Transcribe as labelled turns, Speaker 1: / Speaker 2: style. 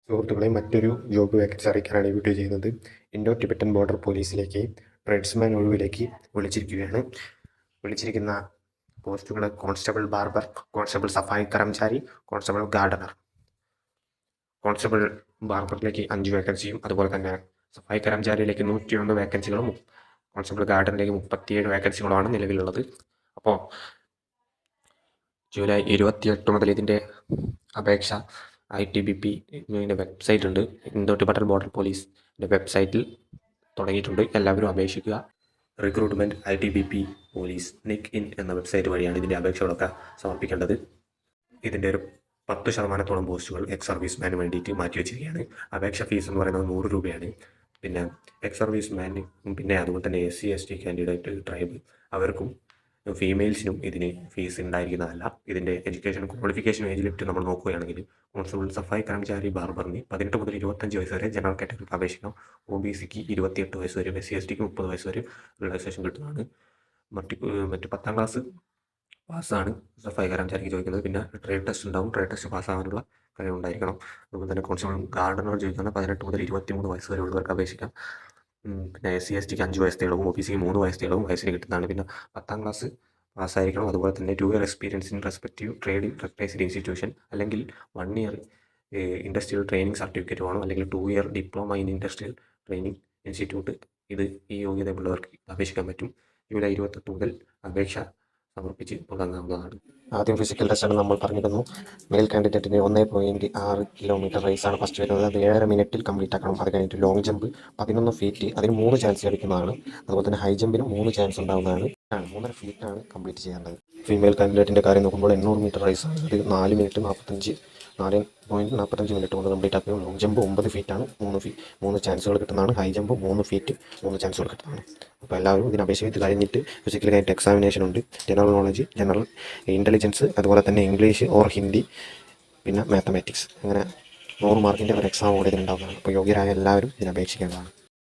Speaker 1: സുഹൃത്തുക്കളെ, മറ്റൊരു job vacancy അറിയിക്കാനാണ് ഈ വീഡിയോ ചെയ്യുന്നത്. ഇൻഡോ ടിബറ്റൻ ബോർഡർ പോലീസിലേക്ക് ട്രേഡ്സ്മാൻ ഒഴിവിലേക്ക് വിളിച്ചിരിക്കുകയാണ്. വിളിച്ചിരിക്കുന്ന പോസ്റ്റുകൾ constable barber, constable safai karmachari, constable gardener. Constable ബാർബറിലേക്ക് 5 വേക്കൻസിയും അതുപോലെ തന്നെ സഫായി കർമചാരിയിലേക്ക് 101 വേക്കൻസികളും കോൺസ്റ്റബിൾ ഗാർഡനിലേക്ക് 37 വേക്കൻസികളുമാണ് നിലവിലുള്ളത്. അപ്പോൾ ജൂലൈ 28 മുതൽ ഇതിൻ്റെ അപേക്ഷ ITBP വെബ്സൈറ്റ് ഉണ്ട്. ഇൻഡോ ടിബറ്റൻ ബോർഡർ പോലീസിൻ്റെ വെബ്സൈറ്റിൽ തുടങ്ങിയിട്ടുണ്ട്. എല്ലാവരും അപേക്ഷിക്കുക. Recruitment ITBP police nic in എന്ന വെബ്സൈറ്റ് വഴിയാണ് ഇതിൻ്റെ അപേക്ഷകളൊക്കെ സമർപ്പിക്കേണ്ടത്. ഇതിൻ്റെ ഒരു 10% പോസ്റ്റുകൾ എക്സ് സർവീസ്മാന് വേണ്ടിയിട്ട് മാറ്റിവെച്ചിരിക്കുകയാണ്. അപേക്ഷ ഫീസ് എന്ന് പറയുന്നത് 100 രൂപയാണ്. പിന്നെ എക്സ് സർവീസ്മാന്, പിന്നെ അതുപോലെ തന്നെ SC ST കാൻഡിഡേറ്റ്, ട്രൈബ്, അവർക്കും ഫീമെയിൽസിനും ഇതിന് ഫീസ് ഉണ്ടായിരിക്കുന്നതല്ല. ഇതിൻ്റെ എഡ്യൂക്കേഷൻ ക്വാളിഫിക്കേഷൻ ഏജ് ലിമിറ്റ് നമ്മൾ നോക്കുകയാണെങ്കിൽ കോൺസ്റ്റബിൾ സഫായി കർമചാരി ബാർബറിന് 18 മുതൽ 25 വയസ്സ് വരെ ജനറൽ കാറ്റഗറിക്ക് അപേക്ഷിക്കാം. OBCക്ക് 28 വയസ്സ് വരെ, SC STക്ക് 30 വയസ്സ് വരെ റിലാക്സേഷൻ കിട്ടുന്നതാണ്. മറ്റ് 10ാം ക്ലാസ് പാസ്സാണ് സഫായി കർമചാരിക്ക് ചോദിക്കുന്നത്. പിന്നെ ട്രേഡ് ടെസ്റ്റ് ഉണ്ടാവും. ട്രേഡ് ടെസ്റ്റ് പാസ്സാകാനുള്ള കഴിവ് ഉണ്ടായിരിക്കണം. അതുപോലെ തന്നെ കോൺസ്റ്റബിൾ ഗാർഡനർ ചോദിക്കുന്നത് 18 മുതൽ 23 വയസ്സ് വരെ ഉള്ളവർക്ക് അപേക്ഷിക്കാം. പിന്നെ SC STക്ക് 5 വയസ്സേ ഇളവും, OBCക്ക് 3 വയസ്സേ ഇളവും വയസ്സിന് കിട്ടുന്നതാണ്. പിന്നെ 10ാം ക്ലാസ് പാസ്സായിരിക്കണം. അതുപോലെ തന്നെ 2 year experience in respective trade recognised institution, അല്ലെങ്കിൽ 1 ഇയർ ഇൻഡസ്ട്രിയൽ ട്രെയിനിങ് സർട്ടിഫിക്കറ്റ് വേണം, അല്ലെങ്കിൽ 2 year diploma in industrial training institute. ഈ യോഗ്യതയുള്ളവർക്ക് അപേക്ഷിക്കാൻ പറ്റും. ജൂലൈ 28 മുതൽ അപേക്ഷ സമർപ്പിച്ച് തുടങ്ങാവുന്നതാണ്. ആദ്യം ഫിസിക്കൽ ടെസ്റ്റാണ് നമ്മൾ പറഞ്ഞിരുന്നു. മെയിൽ കാൻഡിഡേറ്റിന് 1.6 കിലോമീറ്റർ റേസാണ് ഫസ്റ്റ് വരുന്നത്. അത് 7.5 മിനിറ്റിൽ കംപ്ലീറ്റ് ആക്കണം. അത് കഴിഞ്ഞിട്ട് ലോങ് ജമ്പ് 11 ഫീറ്റ്, അതിന് 3 ചാൻസ് ലഭിക്കുന്നതാണ്. അതുപോലെ തന്നെ ഹൈ ജമ്പിന് 3 ചാൻസ് ഉണ്ടാകുന്നതാണ്. 3.5 ഫീറ്റാണ് കംപ്ലീറ്റ് ചെയ്യേണ്ടത്. ഫീമെയിൽ കാൻഡിഡേറ്റിൻ്റെ കാര്യം നോക്കുമ്പോൾ 800 മീറ്റർ റേസാണ്. അത് 4 മിനിറ്റ് 4.45 മിനിറ്റ് കൊണ്ട് കംപ്ലീറ്റ് ആക്കുകയും ലോങ് ജമ്പ് 9 ഫീറ്റാണ്. 3 ചാൻസുകൾ കിട്ടുന്നതാണ്. ഹൈ ജമ്പ് 3 ഫീറ്റ് 3 ചാൻസുകൾ കിട്ടുന്നതാണ്. അപ്പോൾ എല്ലാവരും ഇതിന് അപേക്ഷിച്ച് ഇത് കഴിഞ്ഞിട്ട് ഫിസിക്കൽ കഴിഞ്ഞിട്ട് എക്സാമിനേഷൻ ഉണ്ട്. ജനറൽ നോളജ്, ജനറൽ ഇൻ്റലിജൻസ്, അതുപോലെ തന്നെ ഇംഗ്ലീഷ് ഓർ ഹിന്ദി, പിന്നെ മാത്തമാറ്റിക്സ്, അങ്ങനെ 100 മാർക്കിൻ്റെ ഒരു എക്സാം കൂടി ഇതിനുണ്ടാകുന്നതാണ്. അപ്പോൾ യോഗ്യരായ എല്ലാവരും ഇതിന് അപേക്ഷിക്കേണ്ടതാണ്.